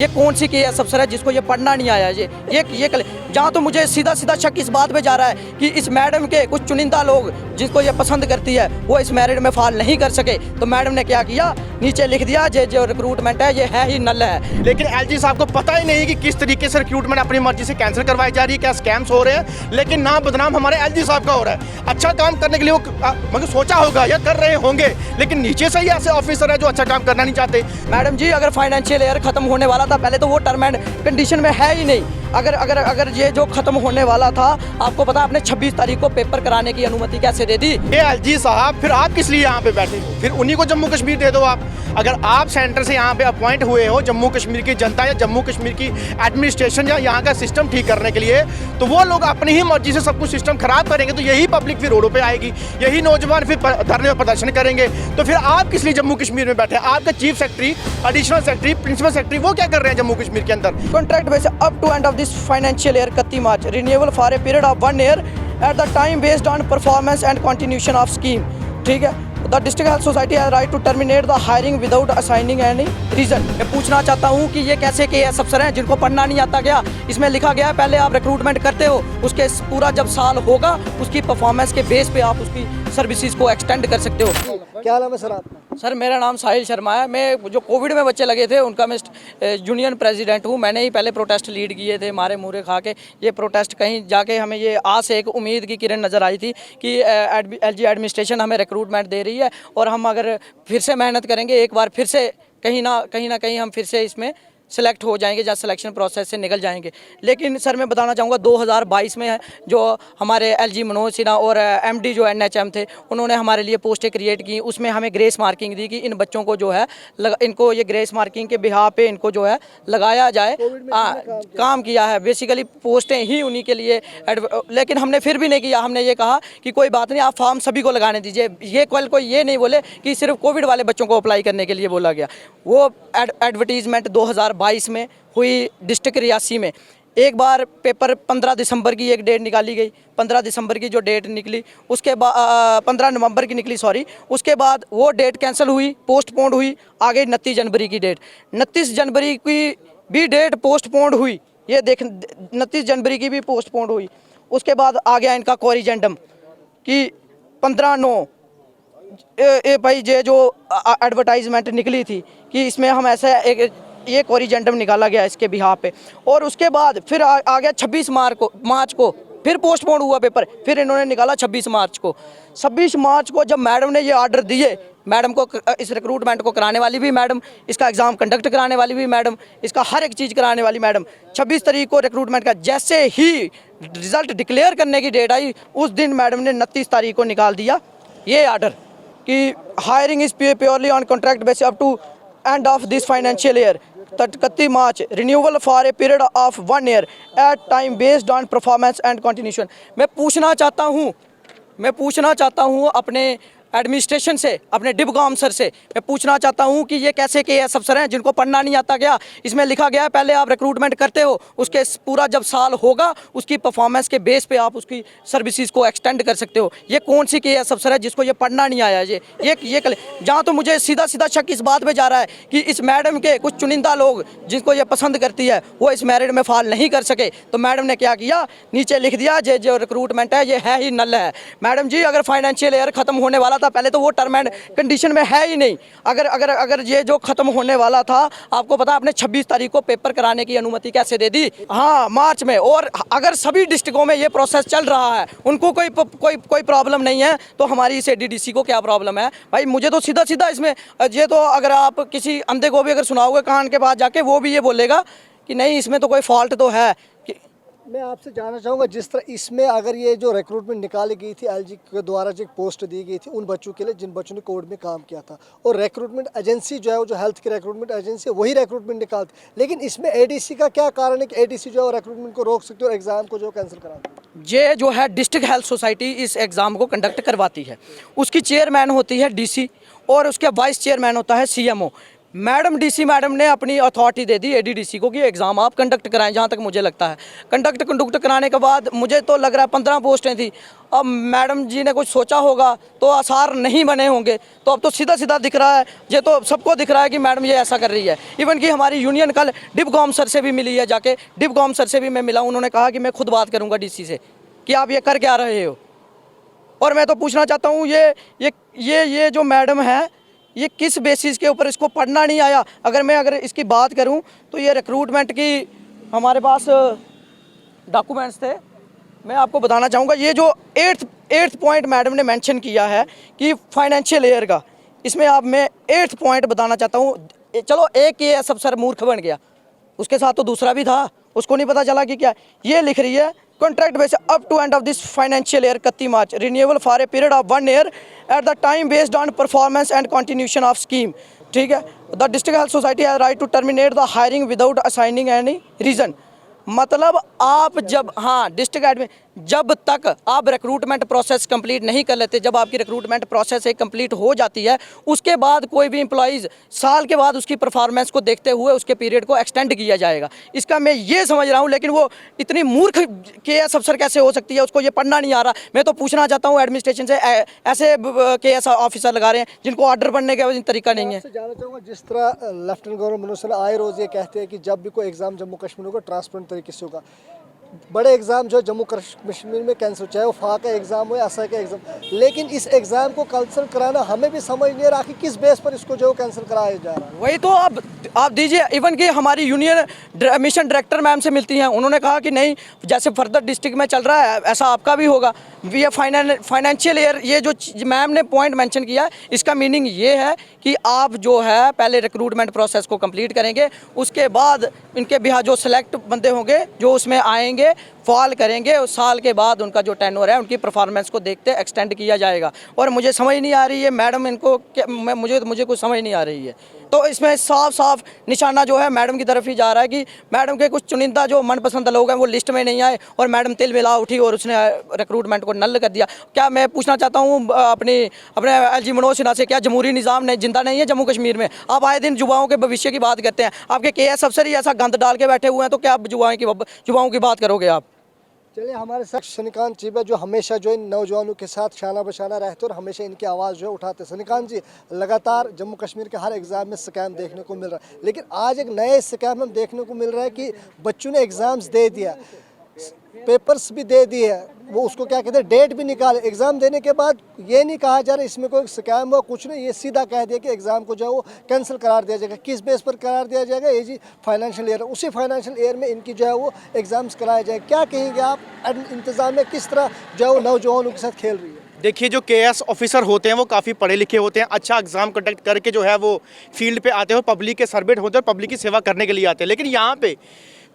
ये कौन सी केएस अफसर है जिसको ये पढ़ना नहीं आया। ये जहाँ तो मुझे सीधा सीधा शक इस बात पे जा रहा है कि इस मैडम के कुछ चुनिंदा लोग जिसको ये पसंद करती है वो इस मेरिट में फाल नहीं कर सके, तो मैडम ने क्या किया, नीचे लिख दिया जो रिक्रूटमेंट है ये है ही नल है। लेकिन एलजी साहब को पता ही नहीं कि किस तरीके से रिक्रूटमेंट अपनी मर्जी से कैंसिल करवाई जा रही है, क्या स्कैम्स हो रहे हैं। लेकिन नाम बदनाम हमारे एलजी साहब का हो रहा है। अच्छा काम करने के लिए वो मतलब सोचा होगा या कर रहे होंगे, लेकिन नीचे से ही ऐसे ऑफिसर है जो अच्छा काम करना नहीं चाहते। मैडम जी, अगर फाइनेंशियल ईयर खत्म होने वाला था पहले तो वो टर्म एंड कंडीशन में है ही नहीं। अगर ये जो खत्म होने वाला था, आपको पता आपने 26 तारीख को पेपर कराने की अनुमति कैसे दे दी। ये एलजी साहब फिर आप किस लिए यहाँ पे बैठे हो? फिर उन्हीं को जम्मू कश्मीर दे दो आप। अगर आप सेंटर से यहाँ पे अपॉइंट हुए हो जम्मू कश्मीर की जनता या जम्मू कश्मीर की एडमिनिस्ट्रेशन या यहाँ का सिस्टम ठीक करने के लिए, तो वो लोग अपनी ही मर्जी से सब कुछ सिस्टम खराब करेंगे, तो यही पब्लिक फिर रोडों पे आएगी, यही नौजवान फिर धरने और प्रदर्शन करेंगे। तो फिर आप किस लिए जम्मू कश्मीर में बैठे? आपके chief secretary, additional secretary, principal secretary वो क्या कर रहे हैं जम्मू कश्मीर के अंदर? Contract base up to end of this financial year 31 March, renewable for a period of 1 year at the time based on performance and continuation of scheme. ठीक है, the district health society has right to terminate the hiring without assigning any reason. मैं पूछना चाहता हूँ कि ये कैसे KS अफसर हैं जिनको पढ़ना नहीं आता क्या? इसमें लिखा गया है पहले आप रिक्रूटमेंट करते हो, उसके पूरा जब साल होगा उसकी परफॉर्मेंस के बेस पे आप उसकी सर्विसेज को एक्सटेंड कर सकते हो। क्या नाम है सर आपका? सर मेरा नाम साहिल शर्मा है। मैं जो कोविड में बच्चे लगे थे उनका मैं यूनियन प्रेसिडेंट हूँ। मैंने ही पहले प्रोटेस्ट लीड किए थे, मारे मुरे खा के। ये प्रोटेस्ट कहीं जाके हमें ये आस एक उम्मीद की किरण नज़र आई थी कि एलजी एडमिनिस्ट्रेशन हमें रिक्रूटमेंट दे रही है और हम अगर फिर से मेहनत करेंगे, एक बार फिर से कहीं ना कहीं हम फिर से इसमें सेलेक्ट हो जाएंगे, जहाँ सिलेक्शन प्रोसेस से निकल जाएंगे। लेकिन सर मैं बताना चाहूँगा 2022 में जो हमारे एलजी मनोज सिन्हा और एमडी जो एनएचएम थे, उन्होंने हमारे लिए पोस्टें क्रिएट की। उसमें हमें ग्रेस मार्किंग दी कि इन बच्चों को जो है इनको ये ग्रेस मार्किंग के बिहाफ पे इनको जो है लगाया जाए। काम किया है बेसिकली, पोस्टें ही उन्हीं के लिए। लेकिन हमने फिर भी नहीं किया। हमने ये कहा कि कोई बात नहीं, आप फॉर्म सभी को लगाने दीजिए। ये कल कोई ये नहीं बोले कि सिर्फ कोविड वाले बच्चों को अप्लाई करने के लिए बोला गया। वो एडवर्टीजमेंट 2022 में हुई डिस्ट्रिक्ट रियासी में। एक बार पेपर 15 दिसंबर की एक डेट निकाली गई। 15 दिसंबर की जो डेट निकली, उसके बाद 15 नवंबर की निकली, सॉरी। उसके बाद वो डेट कैंसिल हुई, पोस्टपोन्ड हुई, आ गई 29 जनवरी की डेट। 29 जनवरी की भी डेट पोस्टपोन्ड हुई। ये देख, 29 जनवरी की भी पोस्टपोन्ड हुई। उसके बाद आ गया इनका कोरिजेंडम कि 15/9 भाई ये जो एडवर्टाइजमेंट निकली थी कि इसमें हम ऐसा ये कोरिजेंडम निकाला गया इसके बिहाफ पे। और उसके बाद फिर आ गया 26 मार्च को फिर पोस्टपोन हुआ पेपर। फिर इन्होंने निकाला 26 मार्च को। 26 मार्च को जब मैडम ने ये ऑर्डर दिए, मैडम को इस रिक्रूटमेंट को कराने वाली भी मैडम, इसका एग्ज़ाम कंडक्ट कराने वाली भी मैडम, इसका हर एक चीज़ कराने वाली मैडम, 26 तारीख को रिक्रूटमेंट का जैसे ही रिज़ल्ट डिक्लेयर करने की डेट आई, उस दिन मैडम ने 29 तारीख को निकाल दिया ये ऑर्डर कि hiring is purely on contract basis up to end of this financial year 31 March, renewal for a period of 1 year at time based on performance and continuation. मैं पूछना चाहता हूँ अपने एडमिनिस्ट्रेशन से, अपने डिबकॉम सर से मैं पूछना चाहता हूँ कि ये कैसे केएस अफसर हैं जिनको पढ़ना नहीं आता क्या? इसमें लिखा गया है पहले आप रिक्रूटमेंट करते हो, उसके पूरा जब साल होगा उसकी परफॉर्मेंस के बेस पे आप उसकी सर्विसेज को एक्सटेंड कर सकते हो। ये कौन सी केएस अफसर है जिसको ये पढ़ना नहीं आया। ये जहाँ तो मुझे सीधा सीधा शक इस बात पे जा रहा है कि इस मैडम के कुछ चुनिंदा लोग जिनको ये पसंद करती है वो इस मेरिट में फाल नहीं कर सके, तो मैडम ने क्या किया, नीचे लिख दिया जो रिक्रूटमेंट है ये है ही नल है। मैडम जी, अगर फाइनेंशियल ईयर खत्म होने वाला था पहले तो वो टर्म एंड कंडीशन में है ही नहीं। अगर ये जो खत्म होने वाला था, आपको पता आपने 26 तारीख को पेपर कराने की अनुमति कैसे दे दी? हाँ, मार्च में। और अगर सभी डिस्ट्रिक्टों में ये प्रोसेस चल रहा है, उनको कोई प्रॉब्लम नहीं है, तो हमारी इस एडीडीसी को क्या प्रॉब्लम है? भाई मुझे तो सीधा सीधा इसमें ये तो, अगर आप किसी अंधे को भी अगर सुनाओगे कान के पास जाके, वो भी ये बोलेगा कि नहीं इसमें तो कोई फॉल्ट तो है। मैं आपसे जानना चाहूँगा, जिस तरह इसमें अगर ये जो रिक्रूटमेंट निकाली गई थी एलजी के द्वारा, जो पोस्ट दी गई थी उन बच्चों के लिए जिन बच्चों ने कोविड में काम किया था, और रिक्रूटमेंट एजेंसी जो है वो जो हेल्थ की रिक्रूटमेंट एजेंसी है वही रिक्रूटमेंट निकालती, लेकिन इसमें एडीसी का क्या कारण है कि एडीसी जो है रिक्रूटमेंट को रोक सकती है और एग्जाम को जो कैंसिल करा? ये जो है डिस्ट्रिक्ट हेल्थ सोसाइटी इस एग्ज़ाम को कंडक्ट करवाती है। उसकी चेयरमैन होती है डीसी और उसके वाइस चेयरमैन होता है सीएमओ। मैडम डीसी मैडम ने अपनी अथॉरिटी दे दी एडीडीसी को कि एग्ज़ाम आप कंडक्ट कराएं, जहाँ तक मुझे लगता है। कंडक्ट कराने के बाद मुझे तो लग रहा है 15 पोस्टें थी। अब मैडम जी ने कुछ सोचा होगा तो आसार नहीं बने होंगे, तो अब तो सीधा सीधा दिख रहा है, ये तो सबको दिख रहा है कि मैडम ये ऐसा कर रही है। इवन कि हमारी यूनियन कल डिपकॉम सर से भी मिली है, जाके डिपकॉम सर से भी मैं मिला, उन्होंने कहा कि मैं खुद बात करूँगा डीसी से कि आप ये कर क्या रहे हो। और मैं तो पूछना चाहता हूँ ये जो मैडम है, ये किस बेसिस के ऊपर, इसको पढ़ना नहीं आया? अगर इसकी बात करूं तो ये रिक्रूटमेंट की हमारे पास डॉक्यूमेंट्स थे, मैं आपको बताना चाहूँगा। ये जो एट्थ पॉइंट मैडम ने मेंशन किया है कि फाइनेंशियल ईयर का, इसमें आप मैं 8th पॉइंट बताना चाहता हूँ। चलो एक केएएस अफसर मूर्ख बन गया, उसके साथ तो दूसरा भी था, उसको नहीं पता चला कि क्या ये लिख रही है। Contract base up to end of this financial year 31 March renewable for a period of 1 year at the time based on performance and continuation of scheme. ठीक है, the district health society has right to terminate the hiring without assigning any reason. मतलब आप जब district admin जब तक आप recruitment process complete नहीं कर लेते, जब आपकी रिक्रूटमेंट प्रोसेस एक कंप्लीट हो जाती है, उसके बाद कोई भी एम्प्लॉइज़ साल के बाद उसकी परफॉर्मेंस को देखते हुए उसके पीरियड को एक्सटेंड किया जाएगा। इसका मैं ये समझ रहा हूँ, लेकिन वो इतनी मूर्ख केएएस अफसर कैसे हो सकती है, उसको ये पढ़ना नहीं आ रहा। मैं तो पूछना चाहता हूँ एडमिनिस्ट्रेशन से, ऐसे केएएस ऑफिसर लगा रहे हैं जिनको ऑर्डर पढ़ने का तरीका नहीं है। जानना चाहूँगा, जिस तरह लेफ्टिनेंट गवर्नर मनोज सिन्हा आए रोज़ ये कहते हैं कि जब भी कोई एग्ज़ाम जम्मू कश्मीर होगा ट्रांसपेरेंट तरीके से होगा। बड़े एग्ज़ाम जो जम्मू कश्मीर में कैंसिल, चाहे वो फा का एग्ज़ाम हो या एसआई का एग्ज़ाम, लेकिन इस एग्ज़ाम को कैंसिल कराना हमें भी समझ नहीं आ रहा कि किस बेस पर इसको जो कैंसिल कराया जा रहा है। वही तो आप दीजिए। इवन कि हमारी यूनियन मिशन डायरेक्टर मैम से मिलती हैं, उन्होंने कहा कि नहीं, जैसे फर्दर डिस्ट्रिक्ट में चल रहा है ऐसा आपका भी होगा। ये फाइनेंशियल ईयर, ये जो मैम ने पॉइंट मेंशन किया, इसका मीनिंग ये है कि आप जो है पहले रिक्रूटमेंट प्रोसेस को कंप्लीट करेंगे, उसके बाद इनके बिहार जो सेलेक्ट बंदे होंगे जो उसमें आएंगे, फॉल करेंगे, उस साल के बाद उनका जो टेन्योर है उनकी परफॉर्मेंस को देखते एक्सटेंड किया जाएगा। और मुझे समझ नहीं आ रही है मैडम, इनको मुझे कुछ समझ नहीं आ रही है। तो इसमें साफ निशाना जो है मैडम की तरफ ही जा रहा है कि मैडम के कुछ चुनिंदा जो मनपसंद लोग हैं वो लिस्ट में नहीं आए और मैडम तिल मिला उठी और उसने रिक्रूटमेंट को नल कर दिया। क्या मैं पूछना चाहता हूँ अपने एलजी मनोज सिन्हा से, क्या जमहूरी निज़ाम ने जिंदा नहीं है जम्मू कश्मीर में? आप आए दिन युवाओं के भविष्य की बात करते हैं, आपके केएएस अफसर ही ऐसा गंद डाल के बैठे हुए हैं, तो क्या युवाओं की बात करोगे आप? चलिए, हमारे साथ शनिकांत चिबा जो हमेशा जो इन नौजवानों के साथ शाना बशाना रहते और हमेशा इनकी आवाज़ जो है उठाते। शनिकांत जी, लगातार जम्मू कश्मीर के हर एग्ज़ाम में स्कैम देखने को मिल रहा है, लेकिन आज एक नए स्कैम हम देखने को मिल रहा है कि बच्चों ने एग्ज़ाम्स दे दिया, पेपर्स भी दे दिए, वो उसको क्या कहते हैं डेट भी निकाले, एग्ज़ाम देने के बाद ये नहीं कहा जा रहा इसमें कोई स्कैम हुआ कुछ नहीं, ये सीधा कह दिया कि एग्ज़ाम को जो है वो कैंसिल करार दिया जाएगा। किस बेस पर करार दिया जाएगा? ये जी फाइनेंशियल ईयर, उसी फाइनेंशियल ईयर में इनकी जो है वो एग्ज़ाम्स कराए जाए। क्या कहेंगे आप, इंतज़ाम में किस तरह जो है वो नौजवानों के साथ खेल रही है? देखिए, जो केएएस ऑफिसर होते हैं वो काफ़ी पढ़े लिखे होते हैं, अच्छा एग्जाम कंडक्ट करके जो है वो फील्ड पे आते हैं, पब्लिक के सर्वेंट होते हैं, पब्लिक की सेवा करने के लिए आते हैं। लेकिन यहाँ पे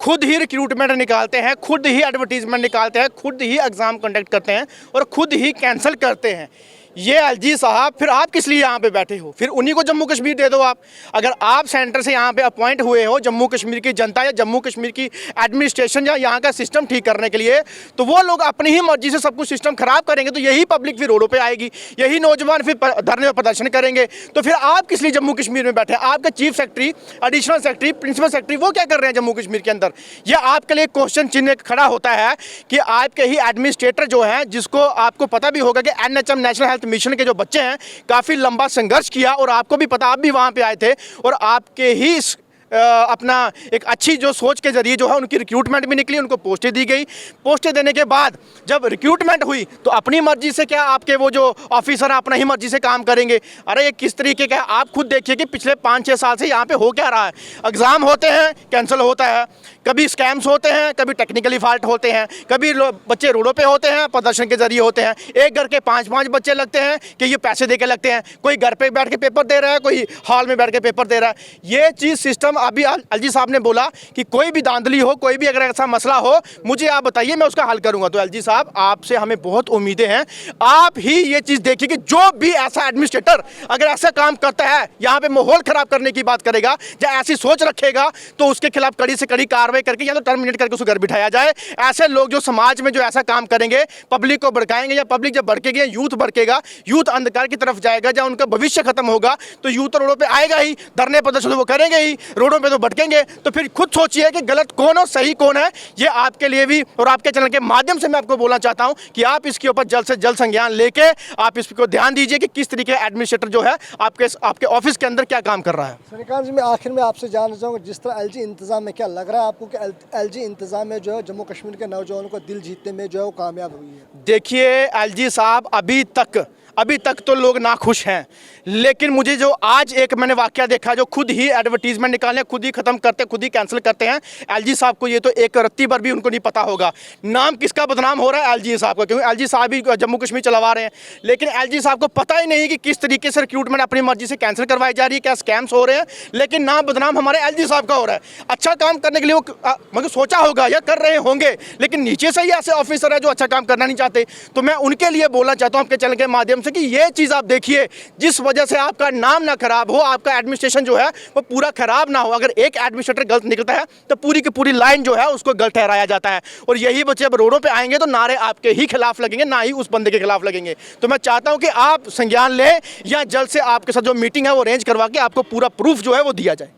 खुद ही रिक्रूटमेंट निकालते हैं, खुद ही एडवर्टीजमेंट निकालते हैं, खुद ही एग्ज़ाम कंडक्ट करते हैं और खुद ही कैंसिल करते हैं। ये एलजी साहब, फिर आप किस लिए यहाँ पे बैठे हो? फिर उन्हीं को जम्मू कश्मीर दे दो आप। अगर आप सेंटर से यहाँ पे अपॉइंट हुए हो जम्मू कश्मीर की जनता या जम्मू कश्मीर की एडमिनिस्ट्रेशन या यहाँ का सिस्टम ठीक करने के लिए, तो वो लोग अपनी ही मर्जी से सब कुछ सिस्टम खराब करेंगे, तो यही पब्लिक फिर रोडों पे आएगी, यही नौजवान फिर धरने में प्रदर्शन करेंगे। तो फिर आप किस लिए जम्मू कश्मीर में बैठे? आपके chief secretary, additional secretary, principal secretary वो क्या कर रहे हैं जम्मू कश्मीर के अंदर? यह आपके लिए क्वेश्चन चिन्ह खड़ा होता है कि आपके ही एडमिनिस्ट्रेटर जो हैं, जिसको आपको पता भी होगा कि NHM नेशनल हेल्थ मिशन के जो बच्चे हैं काफ़ी लंबा संघर्ष किया, और आपको भी पता, आप भी वहाँ पे आए थे, और आपके ही अपना एक अच्छी जो सोच के जरिए जो है उनकी रिक्रूटमेंट भी निकली, उनको पोस्टें दी गई। पोस्टें देने के बाद जब रिक्रूटमेंट हुई तो अपनी मर्जी से क्या आपके वो जो ऑफिसर हैं अपना ही मर्जी से काम करेंगे? अरे ये किस तरीके का, आप खुद देखिए कि पिछले 5-6 साल से यहाँ पे हो क्या रहा है। एग्ज़ाम होते हैं, कैंसिल होता है, कभी स्कैम्स होते हैं, कभी टेक्निकली फॉल्ट होते हैं, कभी बच्चे रोडों पे होते हैं, प्रदर्शन के जरिए होते हैं। एक घर के 5-5 बच्चे लगते हैं कि ये पैसे दे के लगते हैं, कोई घर पे बैठ के पेपर दे रहा है, कोई हॉल में बैठ के पेपर दे रहा है। ये चीज़ सिस्टम अभी एलजी साहब ने बोला कि कोई भी धांधली हो, कोई भी अगर ऐसा मसला हो, मुझे आप बताइए, मैं उसका हल करूंगा। तो एलजी साहब, आपसे हमें बहुत उम्मीदें हैं। आप ही ये चीज़ देखिए कि जो भी ऐसा एडमिनिस्ट्रेटर अगर ऐसा काम करता है, यहाँ पे माहौल खराब करने की बात करेगा या ऐसी सोच रखेगा, तो उसके खिलाफ कड़ी से कड़ी कार्रवाई करके या तो टर्मिनेट करके उसको घर बिठाया जाए। ऐसे लोग जो समाज में जो ऐसा काम करेंगे, पब्लिक को भड़काएंगे, या पब्लिक जब भड़केगी, यूथ भड़केगा, यूथ अंधकार की तरफ जाएगा, जब उनका भविष्य खत्म होगा तो यूथ रोडों पे आएगा ही, धरने प्रदर्शन वो करेंगे ही, रोडों पे तो भटकेंगे। तो फिर खुद सोचिए कि गलत कौन और सही कौन है। ये आपके लिए भी और आपके चैनल के माध्यम से मैं आपको बोलना चाहता हूं कि आप इसके ऊपर जल्द से जल्द संज्ञान लेके आप इसको ध्यान दीजिए कि किस तरीके एडमिनिस्ट्रेटर जो है आपके ऑफिस के अंदर क्या काम कर रहा है। श्रीकांत जी, मैं आखिर में आपसे जानना चाहूँगा, जिस तरह एलजी इंतज़ाम में क्या लग रहा है आपको कि एलजी इंतज़ाम में जो है जम्मू कश्मीर के नौजवानों को दिल जीतने में जो है वो कामयाब हुई है? देखिए एलजी साहब, अभी तक तो लोग नाखुश हैं, लेकिन मुझे जो आज एक मैंने वाकया देखा, जो खुद ही एडवर्टीजमेंट निकालने, खुद ही खत्म करते, खुद ही कैंसिल करते हैं। एलजी साहब को ये तो एक रत्ती भर भी उनको नहीं पता होगा नाम किसका बदनाम हो रहा है, एलजी साहब का, क्योंकि एलजी साहब ही जम्मू कश्मीर चलवा रहे हैं। लेकिन एलजी साहब को पता ही नहीं कि किस तरीके से रिक्रूटमेंट अपनी मर्जी से कैंसिल करवाई जा रही है, क्या स्कैम्स हो रहे हैं। लेकिन नाम बदनाम हमारे एलजी साहब का हो रहा है। अच्छा काम करने के लिए वो मतलब सोचा होगा या कर रहे होंगे, लेकिन नीचे से ही ऐसे ऑफिसर है जो अच्छा काम करना नहीं चाहते। तो मैं उनके लिए बोलना चाहता हूँ आपके चैनल के माध्यम से कि ये चीज़ आप देखिए, जिस वजह से आपका नाम ना खराब हो, आपका एडमिनिस्ट्रेशन जो है वो पूरा खराब ना हो। अगर एक एडमिनिस्ट्रेटर गलत निकलता है तो पूरी की पूरी लाइन जो है उसको गलत ठहराया जाता है, और यही बच्चे अब रोडों पे आएंगे तो नारे आपके ही खिलाफ लगेंगे, ना ही उस बंदे के खिलाफ लगेंगे। तो मैं चाहता हूं कि आप संज्ञान लें, या जल्द से आपके साथ जो मीटिंग है वो अरेंज करवा के आपको पूरा प्रूफ जो है वो दिया जाए।